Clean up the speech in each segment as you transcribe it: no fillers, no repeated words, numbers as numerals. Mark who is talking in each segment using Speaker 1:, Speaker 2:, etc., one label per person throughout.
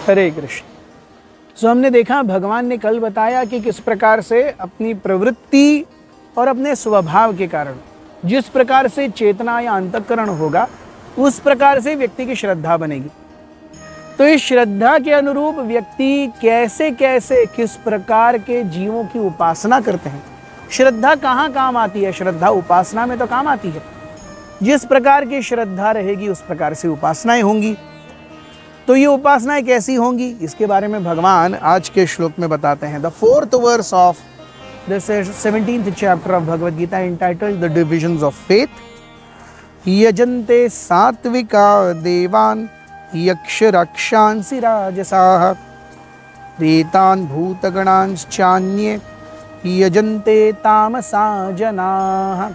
Speaker 1: हरे कृष्ण। तो हमने देखा, भगवान ने कल बताया कि किस प्रकार से अपनी प्रवृत्ति और अपने स्वभाव के कारण जिस प्रकार से चेतना या अंतःकरण होगा उस प्रकार से व्यक्ति की श्रद्धा बनेगी। तो इस श्रद्धा के अनुरूप व्यक्ति कैसे कैसे किस प्रकार के जीवों की उपासना करते हैं। श्रद्धा कहाँ काम आती है? श्रद्धा उपासना में तो काम आती है। जिस प्रकार की श्रद्धा रहेगी उस प्रकार से उपासनाएं होंगी। तो ये उपासनाएं कैसी होंगी इसके बारे में भगवान आज के श्लोक में बताते हैं। The 4th verse of the 17th chapter of Bhagavad Gita entitled the divisions of faith. यजन्ते सात्विका देवान यक्ष रक्षांसि राजसाः प्रेतान् भूतगणांश्चान्ये यजन्ते तामसा जनाः।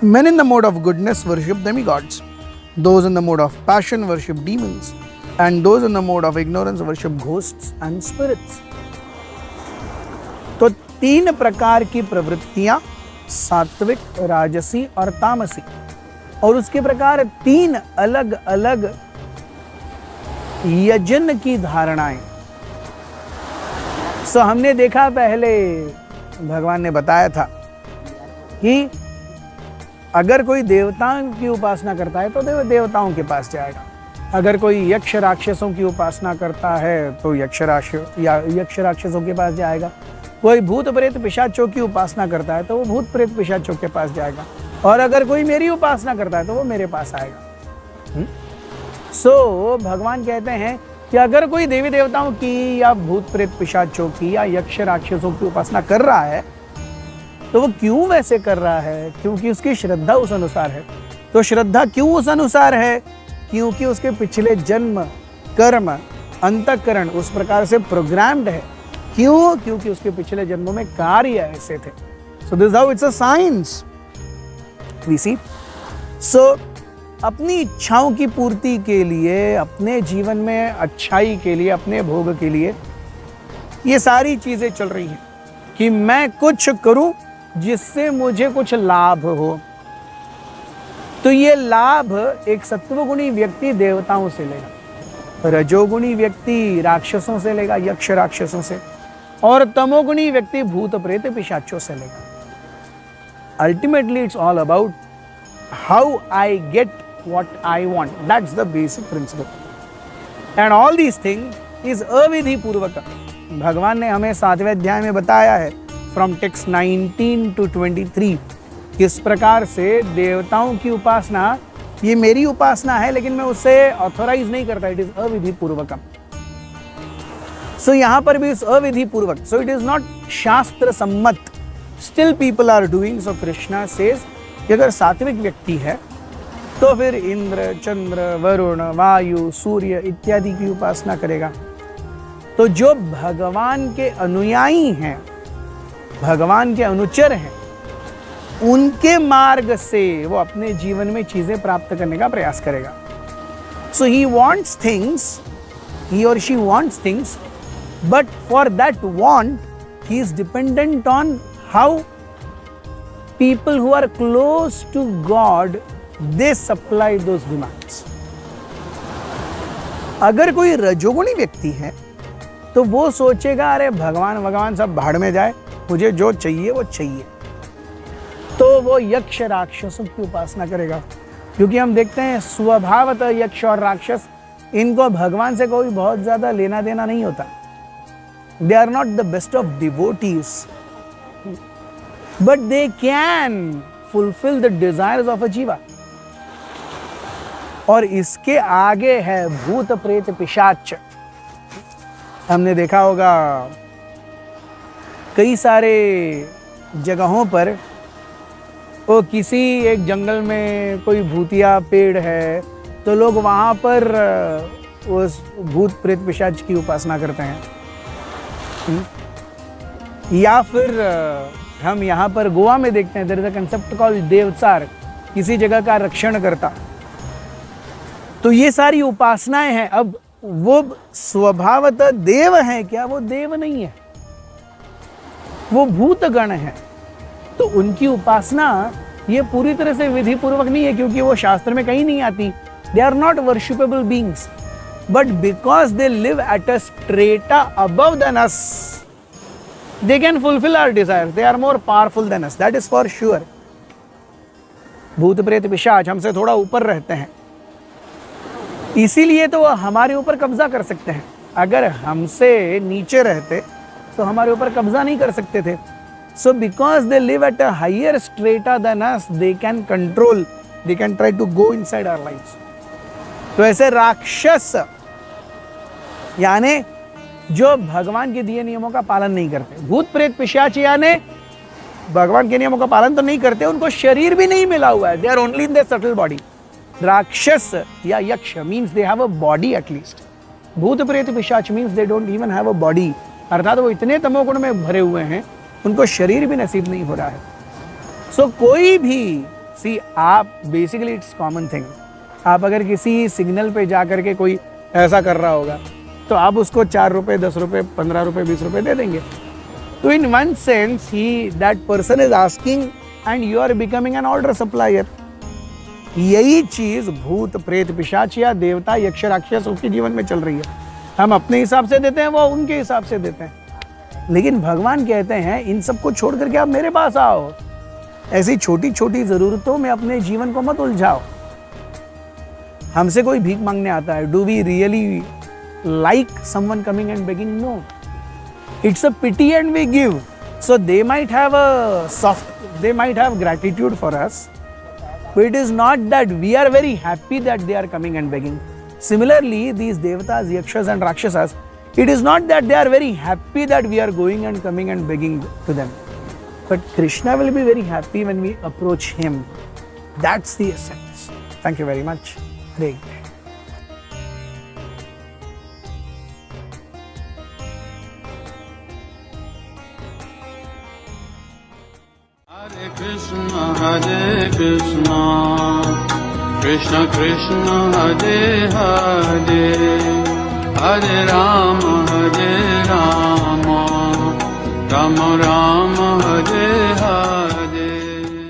Speaker 1: Men in the mode of goodness worship demigods. Those in the mode of passion worship demons. And those in the mode of ignorance worship ghosts and spirits. तो 3 प्रकार की प्रवृत्तियां, सात्विक, राजसी और तामसी, और उसके प्रकार 3 अलग अलग यजन की धारणाएं। सो हमने देखा, पहले भगवान ने बताया था कि अगर कोई देवताओं की उपासना करता है तो देवताओं के पास जाएगा। अगर कोई यक्ष राक्षसों की उपासना करता है तो यक्ष राक्षसों के पास जाएगा। कोई भूत प्रेत पिशाचों की उपासना करता है तो वो भूत प्रेत पिशाचों के पास जाएगा। और अगर कोई मेरी उपासना करता है तो वो मेरे पास आएगा। सो भगवान कहते हैं कि अगर कोई देवी देवताओं की या भूत प्रेत पिशाचों की या यक्ष राक्षसों की उपासना कर रहा है तो वो क्यों वैसे कर रहा है? क्योंकि उसकी श्रद्धा उस अनुसार है। तो श्रद्धा क्यों उस अनुसार है? क्योंकि उसके पिछले जन्म, कर्म, अंतःकरण उस प्रकार से प्रोग्राम्ड है। क्यों? क्योंकि उसके पिछले जन्मों में कार्य ऐसे थे। So this how it's a science we see. So अपनी इच्छाओं की पूर्ति के लिए, अपने जीवन में अच्छाई के लिए, अपने भोग के लिए ये सारी चीजें चल रही हैं कि मैं कुछ करूं जिससे मुझे कुछ लाभ हो। तो ये लाभ एक सत्वगुणी व्यक्ति देवताओं से लेगा, रजोगुणी व्यक्ति राक्षसों से लेगा, यक्ष राक्षसों से, और तमोगुणी व्यक्ति भूत प्रेत पिशाचों से लेगा। Ultimately it's all about how I get what I want. That's the basic principle and all these thing is अविधि पूर्वक। भगवान ने हमें 7वें अध्याय में बताया है फ्रॉम टेक्स्ट 19 to 23 किस प्रकार से देवताओं की उपासना, ये मेरी उपासना है लेकिन मैं उसे ऑथोराइज नहीं करता, इट इज अविधि पूर्वकम। सो यहाँ पर भी इस अविधि पूर्वक, सो इट इज नॉट शास्त्र सम्मत, still people are doing. So Krishna says कि अगर सात्विक व्यक्ति है तो फिर इंद्र, चंद्र, वरुण, वायु, सूर्य इत्यादि की उपासना करेगा। तो जो भगवान के अनुयायी हैं, भगवान के अनुचर हैं, उनके मार्ग से वो अपने जीवन में चीजें प्राप्त करने का प्रयास करेगा। So he wants things, he or she wants things, but for that want he is dependent on how people who are close to God they supply those demands. अगर कोई रजोगुणी व्यक्ति है तो वो सोचेगा अरे भगवान सब भाड़ में जाए, मुझे जो चाहिए वो चाहिए। तो वो यक्ष राक्षसों की उपासना करेगा, क्योंकि हम देखते हैं स्वभावतः यक्ष और राक्षस, इनको भगवान से कोई बहुत ज्यादा लेना देना नहीं होता। They are not the best of devotees, but they can fulfil the desires of a jiva. और इसके आगे है भूत प्रेत पिशाच। हमने देखा होगा कई सारे जगहों पर, वो किसी एक जंगल में कोई भूतिया पेड़ है तो लोग वहाँ पर उस भूत प्रेत पिशाच की उपासना करते हैं। या फिर हम यहाँ पर गोवा में देखते हैं, there is a concept called Devchar, किसी जगह का रक्षण करता। तो ये सारी उपासनाएं हैं। अब वो स्वभावतः देव हैं क्या? वो देव नहीं है, वो भूतगण है। तो उनकी उपासना ये पूरी तरह से विधि पूर्वक नहीं है, क्योंकि वो शास्त्र में कहीं नहीं आती। They are not worshipable beings. but because they live at a strata above than us, they can fulfill our desires. They are more powerful than us. That is for sure. भूत प्रेत पिशाच हमसे थोड़ा ऊपर रहते हैं, इसीलिए तो वह हमारे ऊपर कब्जा कर सकते हैं. अगर हमसे नीचे रहते तो हमारे ऊपर कब्जा नहीं कर सकते थे. So because they live at a higher strata than us, they can control, they can try to go inside our lives. तो ऐसे राक्षस यानी जो भगवान के दिए नियमों का पालन नहीं करते, भूत प्रेत पिशाच यानी भगवान के नियमों का पालन तो नहीं करते, उनको शरीर भी नहीं मिला हुआ है. They are only in the subtle body. राक्षस या यक्ष means they have a body at least. भूत प्रेत पिशाच means they don't even have a body, अर्थात वो इतने तमोगुण में भरे हुए हैं, उनको शरीर भी नसीब नहीं हो रहा है. सो कोई भी सी आप बेसिकली इट्स कॉमन थिंग. आप अगर किसी सिग्नल पे जा करके कोई ऐसा कर रहा होगा तो आप उसको 4 रुपए 10 रुपए 15 रुपए 20 रुपए दे देंगे. तो in one sense he that person is asking and you are becoming an order supplier. यही चीज भूत प्रेत पिशाच या देवता यक्ष राक्षस उसके जीवन में चल रही है. हम अपने हिसाब से देते हैं, वो उनके हिसाब से देते हैं. लेकिन भगवान कहते हैं इन सबको छोड़ करके आप मेरे पास आओ. ऐसी छोटी छोटी जरूरतों में अपने जीवन को मत उलझाओ. हमसे कोई भीख मांगने आता है, do we really like someone coming and begging? No, it's a pity and we give. So they might have a soft, they might have gratitude for us, but it is not that we are very happy that they are coming and begging. Similarly, these devatas, yakshas and rakshasas, it is not that they are very happy that we are going and coming and begging to them, but Krishna will be very happy when we approach him. That's the essence. Thank you very much. Hare Krishna.
Speaker 2: Hare Krishna, Krishna Krishna Hare Hare, Hare Rama Hare Rama, Rama Rama Hare